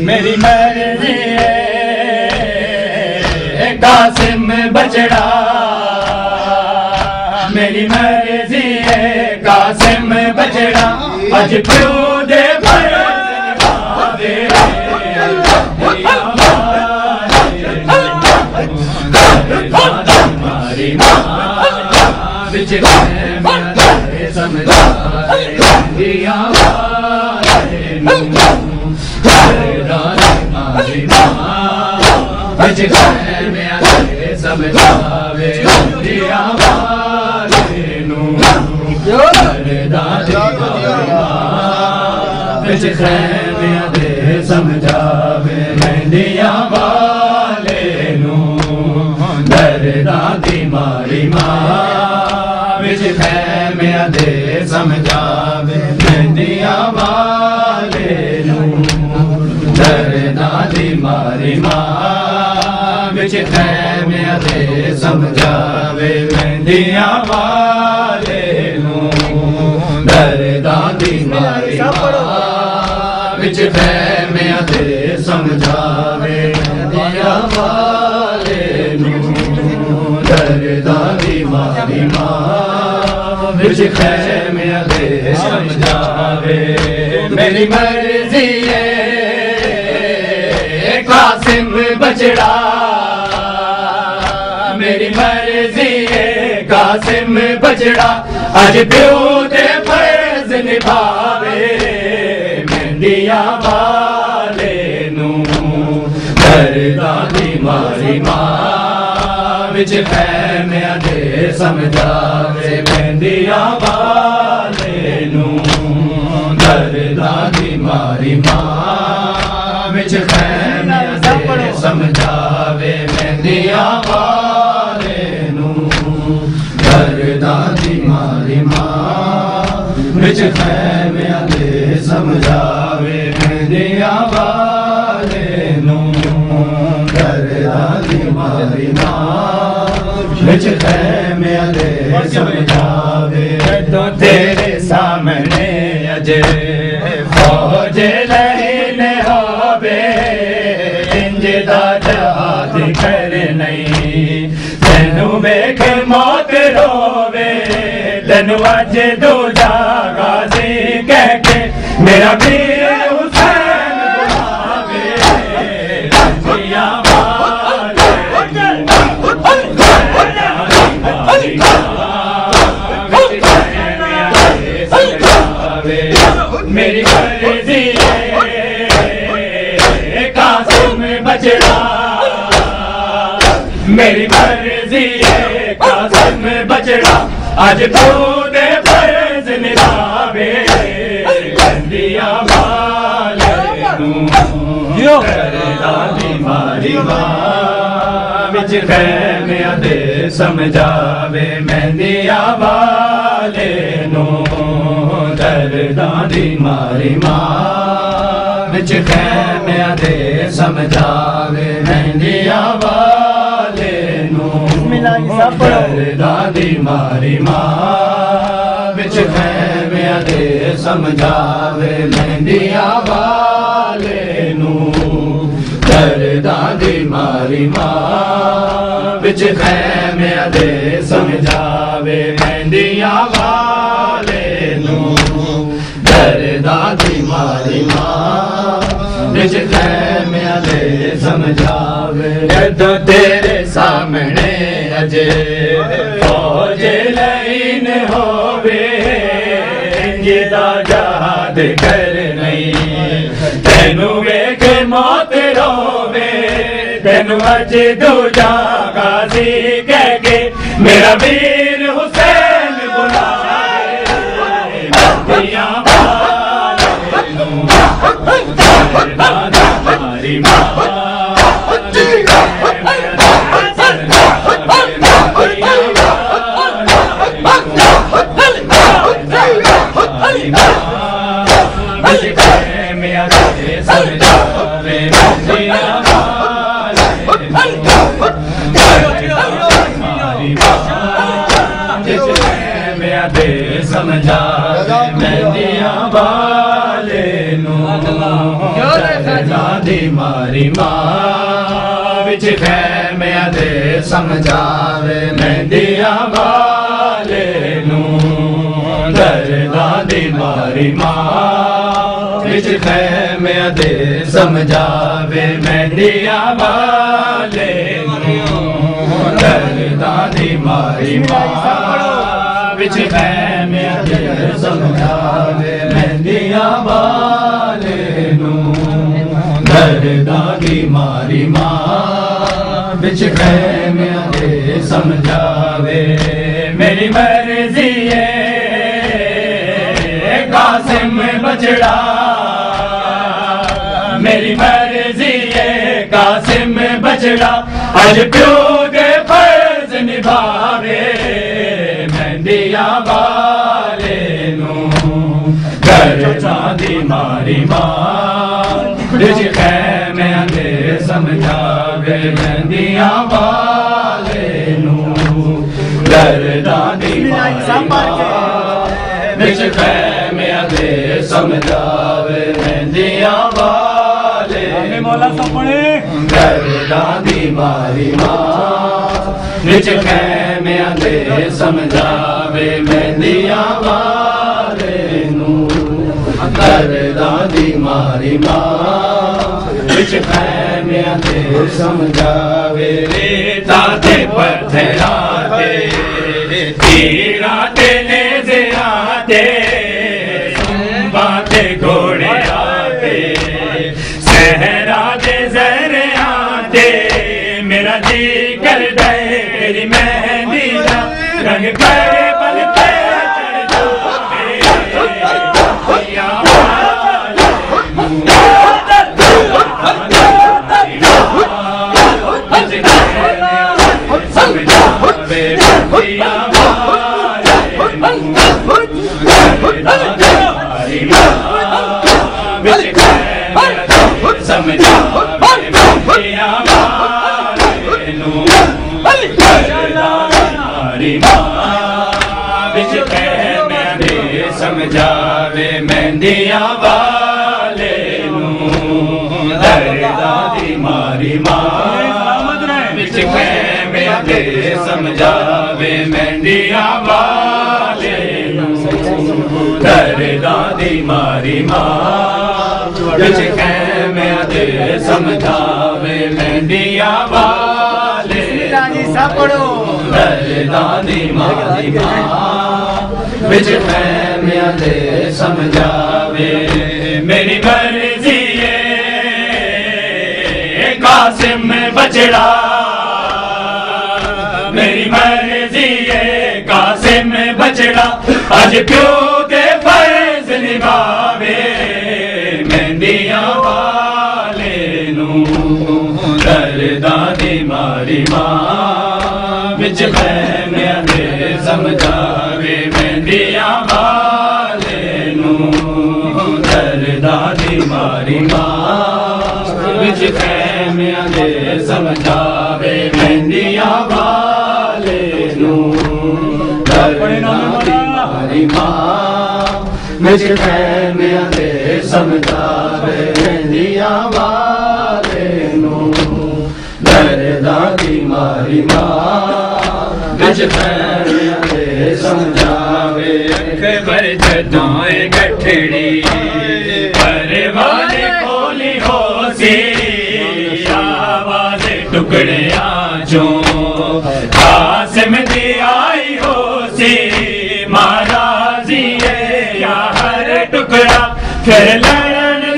मेरी मर्जी कासिम बजड़ा, मेरी मर्जी कासिम बजड़ा, अज प्यो दे समझावे मंडिया वाले खैमिया दे समझावे मेहंदियां वाले नू दर्दां दी मारी मां विच खैमिया दे समझावे मेहंदियां वाले नू दर्दां दी मारी मां विच खैमिया दे समझावे मेहंदियां वाले नू दर्दां दी मारी मां विच खैमिया दे समझावे मेरी मर्जी है कासिम बचड़ा मेरी मर्जी है कासिम बचड़ा अज प्यो दे फर्ज निभावे मेहंदियां वाले नू दर्दां दी मारी मां विच खैमिया दे समझावे मेहंदियां वाले नू दर्दां दी मारी मां विच खैमिया दे समझावे मेहंदियां वाले नू दर्दां दी मारी मां विच खैमिया दे समझावे मेहंदियां वाले नू दर्दां दी मारी मां विच खैमिया दे समझावे तो तेरे सामने अजे फौज लहीन होवे इंज दा जहाद कर नहीं तेनू वेख मौत रोवे तेनू अज दूजा गाजी कह के मेरा वीर हुसैन बुलावे मेहंदियां वाले मेरी मर्जी है कासिम बचड़ा मेरी मर्जी है कासिम बचड़ा आज दे फर्ज निभावे मेहंदियां वाले नू दर्दां दी मारी मां विच खैमिया दे समझावे मेहंदियां वाले नू दर्दां दी मारी मां विच खैमिया दे समझावे मेहंदियां वाले नू दर्दां दी मारी मां विच खैमिया दे समझावे मेहंदियां वाले नू दर्दां दी मारी मां विच खैमिया दे समझावे मेहंदियां वाले नू दर्दां दी मारी मां विच खैमिया दे समझावे जदों तेरे सामने अजे फौज लईन होवे इंज दा जहाद कर नहीं तेनू वेख मौत रोवे तेनू अज दूजा गाजी कह के मेरा वीर हुसैन बुलावे मेहंदियां वाले नू दर्दां दी मारी मां समझा मेहंदियां वाले नू दर्दां दी मारी मां विच खैमिया दे समझावे मेहंदियां वाले नू दर्दां दी मारी मां विच खैमिया दे समझावे मेहंदियां वाले नू दर्दां दी मारी मां विच खैमिया दे समझावे मेहंदियां वाले नू दर्दां दी मारी मां विच खैमिया दे समझावे मेरी मर्जी है कासिम बचड़ा मेरी मर्जी है कासिम बचड़ा अज प्यो दे फर्ज निभावे मेहंदियां ਦਰਦਾਂ ਦੀ ਮਾਰੀ ਮਾਂ ਵਿੱਚ ਖੈਮਿਆਂ ਦੇ ਸਮਝਾਵੇ ਮਹਿੰਦੀਆਂ ਵਾਲੇ ਨੂੰ ਦਰਦਾਂ ਦੀ ਮਾਰੀ ਮਾਂ ਵਿੱਚ ਖੈਮਿਆਂ ਦੇ ਸਮਝਾਵੇ ਮਹਿੰਦੀਆਂ ਵਾਲੇ ਮੌਲਾ ਸਾਹਮਣੇ ਦਰਦਾਂ ਦੀ ਮਾਰੀ ਮਾਂ ਵਿੱਚ ਖੈਮਿਆਂ ਦੇ ਸਮਝਾਵੇ ਮਹਿੰਦੀਆਂ ਵਾਲੇ ਨੂੰ ਦਰਦਾਂ ਦੀ ਮਾਰੀ ਮਾਂ ਵਿੱਚ ਖੈਮਿਆਂ ਦੇ ਸਮਝਾਵੇ ਰੇਤਾਂ ਤੇ ਪੱਥਰਾਂ ਤੇ ਤੀਰਾਂ ਤੇ ਨੇਜ਼ਿਆਂ ਤੇ ਸੁੰਬਾਂ ਤੇ ਘੋੜਿਆਂ ਤੇ ਸਹਿਰਾ ਦੇ ਜ਼ਰਿਆਂ ਤੇ ਮੇਰਾ ਜੀ ਕਰਦਾ ਏ ਤੇਰੀ ਮਹਿੰਦੀ ਦਾ ਰੰਗ ਪੈ ਪਲ ਤੇ ਚੜ ਜਾਵੇ ਯਾ ਸਮਝਾਵੇ ਮਹਿੰਦੀਆਂ ਵਾਲੇ ਨੂੰ ਦਰਦਾਂ ਦੀ ਮਾਰੀ ਮਾਂ ਵਿੱਚ ਖੈਮਿਆਂ ਦੇ ਸਮਝਾਵੇ ਮਹਿੰਦੀਆਂ ਵਾਲੇ ਨੂੰ ਦਰਦਾਂ ਦੀ ਮਾਰੀ ਮਾਂ ਵਿੱਚ ਖੈਮਿਆਂ ਦੇ ਸਮਝਾਵੇ ਮਹਿੰਦੀਆਂ ਵਾਲੇ ਰਾਜੀ ਸਾਪੜੋ ਦਰਦਾਂ ਦੀ ਮਾਰੀ ਮਾਂ ਵਿੱਚ ਖੈਮਿਆਂ ਦੇ ਸਮਝਾਵੇ ਮੇਰੀ ਮਰਜ਼ੀ ਏ ਕਾਸਿਮ ਬਚੜਾ ਮੇਰੀ ਮਰਜ਼ੀ ਏ ਕਾਸਿਮ ਬਚੜਾ ਅੱਜ ਪਿਓ ਦੇ ਫਰਜ਼ ਨਿਭਾਵੇ ਮਹਿੰਦੀਆਂ ਵਾਲੇ ਨੂੰ ਦਰਦਾਂ ਦੀ ਮਾਰੀ ਮਾਂ ਵਿੱਚ ਖੈਮਿਆਂ ਦੇ ਸਮਝਾਵੇ ਮਹਿੰਦੀਆਂ ਵਾਲੇ ਨੂੰ ਦਰਦਾਂ ਦੀ ਮਾਰੀ ਮਾਂ ਵਿੱਚ ਖੈਮਿਆਂ ਦੇ ਸਮਝਾਵੇ ਮਹਿੰਦੀਆਂ ਵਾਲੇ ਨੂੰ ਦਰਦਾਂ ਦੀ ਮਾਰੀ ਮਾਂ ਵਿੱਚ ਖੈਮਿਆਂ ਦੇ ਸਮਝਾਵੇ ਮਹਿੰਦੀਆਂ ਵਾਲੇ ਨੂੰ ਦਰਦਾਂ ਦੀ ਮਾਰੀ ਮਾਂ ਵਿੱਚ ਖੈਮਿਆਂ ਦੇ ਸਮਝਾਵੇ ਖਬਰ ਜਦੋਂ ਏ ਗੱਠੜੀ ਪਰਵਾਨੇ ਖੋਲੀ ਹੋ ਸੀ ਆਵਾਜ਼ ਟੁਕੜਿਆਂ ਚੋਂ ਕਾਸਿਮ ਦੀ ਆਈ ਹੋ ਸੀ ਮਹਾਰਾਜੀ ਏ ਯਾ ਹਰ ਟੁਕੜਾ ਫਿਰ ਲੜਨ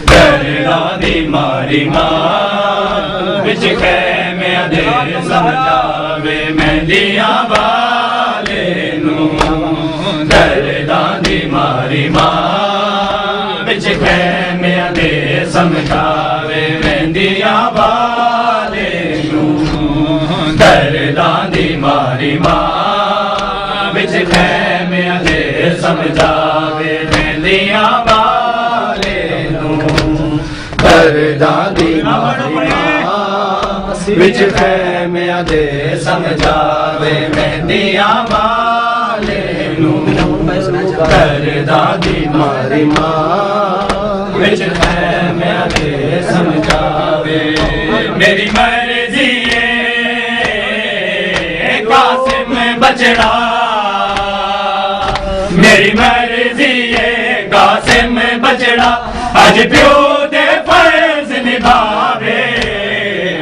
ਦਰਦਾਂ ਦੀ ਮਾਰੀ ਮਾਂ ਵਿੱਚ ਖੈਮਿਆਂ ਦੇ ਸਮਝਾਵੇ ਮਹਿੰਦੀਆਂ ਵਾਲੇ ਨੂੰ ਦਰਦਾਂ ਦੀ ਮਾਰੀ ਮਾਂ ਵਿੱਚ ਖੈਮਿਆਂ ਦੇ ਸਮਝਾਵੇ ਮਹਿੰਦੀਆਂ ਵਾਲੇ ਨੂੰ ਦਰਦਾਂ ਦੀ ਮਾਰੀ ਮਾਂ ਵਿੱਚ ਖੈਮਿਆਂ ਦੇ ਸਮਝਾਵੇ ਮਹਿੰਦੀਆਂ ਵਾਲੇ ਨੂੰ ਦਰਦਾਂ ਦੀ ਮਾਰੀ ਮਾਂ ਵਿੱਚ ਖੈਮਿਆਂ ਦੇ ਸਮਝਾਵੇ ਮਹਿੰਦੀਆਂ ਵਾਲੇ ਨੂੰ ਦਰਦਾਂ ਦੀ ਮਾਰੀ ਮਾਂ ਵਿੱਚ ਖੈਮਿਆਂ ਦੇ ਸਮਝਾਵੇ ਮੇਰੀ ਮਰਜ਼ੀ ਏ ਕਾਸਿਮ ਬਚੜਾ ਮੇਰੀ ਮਰਜ਼ੀ ਏ ਕਾਸਿਮ ਬਚੜਾ ਅੱਜ ਪਿਓ ਦੇ ਫਰਜ਼ ਨਿਭਾਵੇ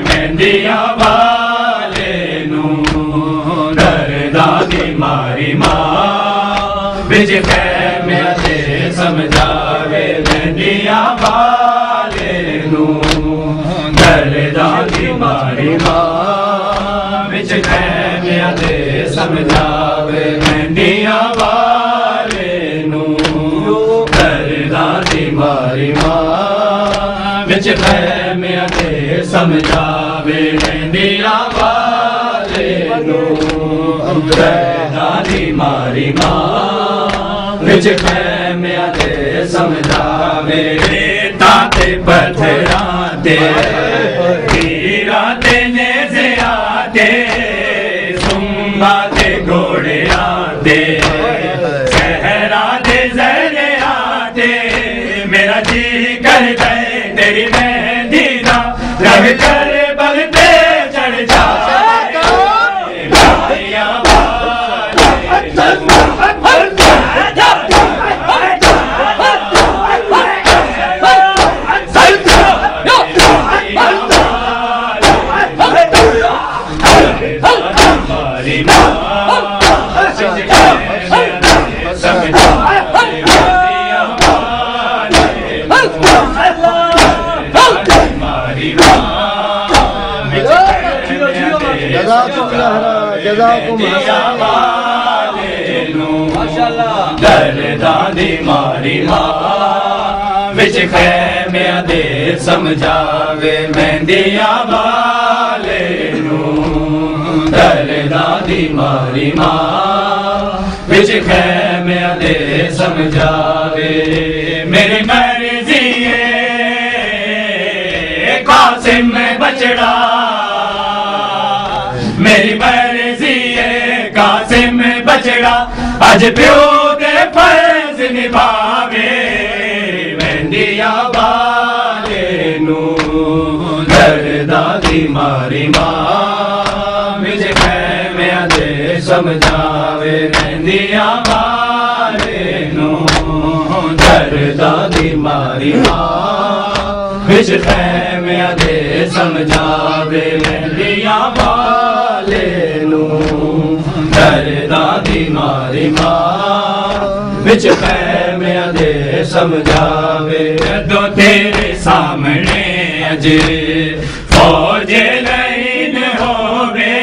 ਮਹਿੰਦੀਆਂ ਵਾਲੇ ਨੂੰ ਦਰਦਾਂ ਦੀ ਮਾਰੀ ਮਾਂ ਵਿੱਚ ਖੈਮਿਆਂ ਦੇ ਸਮਝਾਵੇ ਮਹਿੰਦੀਆਂ ਵਾਲੇ ਨੂੰ दी मारी मां विच खैमियां दे समझावे मेंढियां वाले नू दर्दां दी मारी मां विच खैमियां दे समझावे मेंढियां वाले नू दर्दां दी मारी मां विच खैमियां दे समझावे ताते पत्थरां ते हीरा ते नेज़िया ते सुंबा ते घोड़िया ते सहरा ते ज़रिया ते मेरा जी कर गए तेरी मेहंदी दा रंग कर बल पे चढ़ जा दर्दां दी मारी मां विच खैमियां दे समझावे मेंढियां वाले नू दर्दां दी मारी मां विच खैमियां दे समझावे मेरी मर्जी कासिम बचड़ा मेरी मर्जी कासिम बचड़ा अज प्यो दे फर्ज निभावे मेंढियां वाले नू दर्दां दी मारी मां विच खैमियां दे समझावे मेंढियां वाले नू दर्दां दी मारी मां विच खैमियां दे समझावे मेंढियां वाले नू दर्दां दी मारी मां विच खैमियां दे समझावे जदों तेरे सामने अज फौज लईन होवे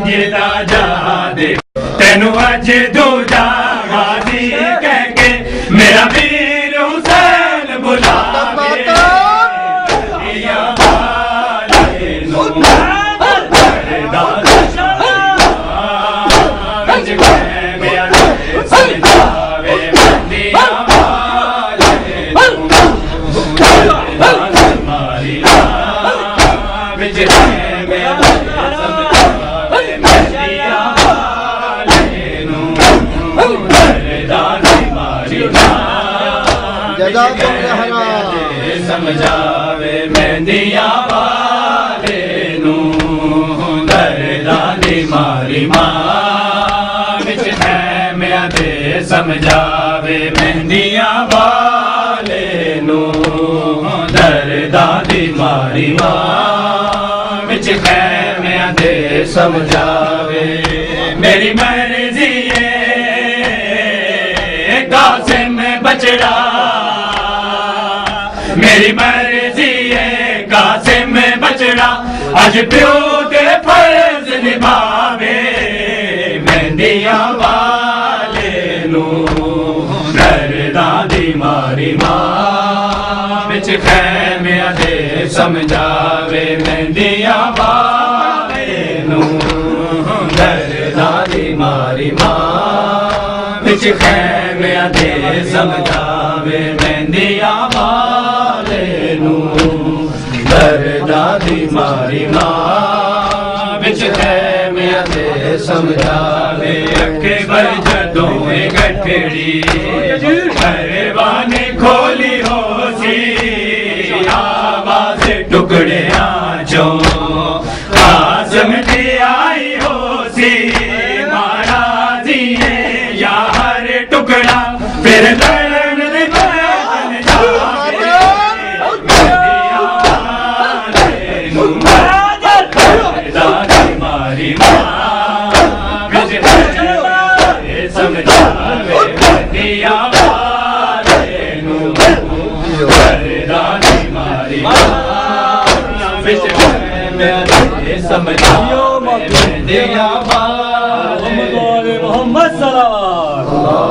जिदा जहाद तेनू अज दूजा गाजी कह के मेरा वीर हुसैन बुलावे समझावे मेंढियां वाले नू दर्दां दी मारी मां विच खैमियां दे समझावे मेंढियां वाले नू दर्दां दी मारी मां विच खैमियां दे समझावे मेरी मर्जी कासिम बचड़ा मेरी मर्जी कासिम बचड़ा अज प्यो दे फर्ज निभावे मेंढियां वाले नू दर्दां दी मारी मां विच खैमियां दे समझावे मेंढियां वाले नू दर्दां दी मारी मां विच खैमियां दे समझावे मेंढियां वाले नू दर्दां दी मारी मां विच खैमियां दे समझावे अकबर जदों गठड़ी परवाने खोली हो सी आवाज टुकड़ियां चो कासिम दी आई हो सी मारा जी या हर टुकड़ा फिर लड़न दे मैदान जावे मेंढियां वाले नू दर्दां दी मारी मां विच खैमियां दे समझावे मेंढियां वाले नू दर्दां दी मारी मां मैं समझाओ मैं दिया मोहम्मद सलाम